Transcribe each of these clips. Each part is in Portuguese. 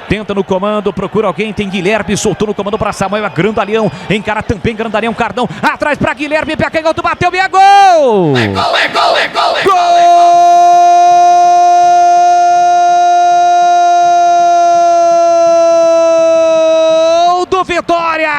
tenta no comando, procura alguém, tem Guilherme, soltou no comando para Samuel, Grandalhão, encara também Grandalhão, Cardão, atrás para Guilherme, pé canhoto, bateu, e é gol! É gol, é gol, é gol, é gol! Gol do Vitória!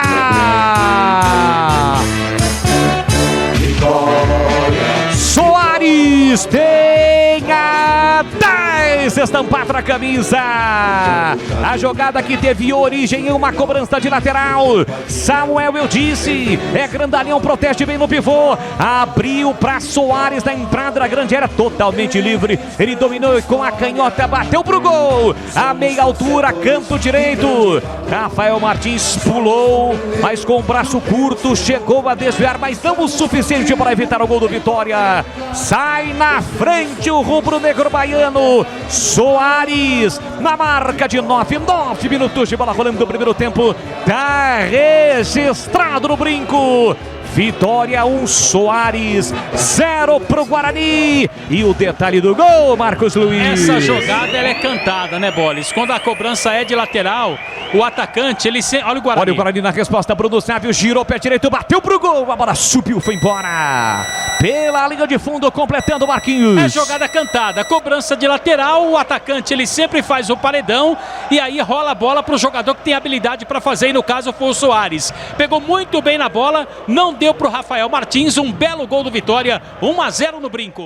Soares tem a 10 estampada na camisa. A jogada que teve origem em uma cobrança de lateral. Samuel, eu disse, Grandalhão, protege bem no pivô. Abriu para Soares na entrada da grande área, totalmente livre. Ele dominou com a canhota, bateu pro gol. A meia altura, canto direito. Rafael Martins pulou, mas com o braço curto chegou a desviar, mas não o suficiente para evitar o gol do Vitória. Sai na frente o rubro-negro baiano. Soares na marca de 9 minutos de bola rolando do primeiro tempo. Tá registrado no brinco. Vitória 1, Soares 0 pro Guarani. E o detalhe do gol, Marcos Luiz. Essa jogada ela é cantada, né, Bolis? Quando a cobrança é de lateral, o atacante, ele sempre... Olha o Guarani. Olha o Guarani na resposta, Bruno Sávio girou pé direito, bateu pro gol. A bola subiu, foi embora. Pela linha de fundo, completando o Marquinhos. É jogada cantada, cobrança de lateral, o atacante ele sempre faz o paredão e aí rola a bola pro jogador que tem habilidade para fazer, e no caso foi o Soares. Pegou muito bem na bola, não deu pro Rafael Martins, um belo gol do Vitória, 1-0 no brinco.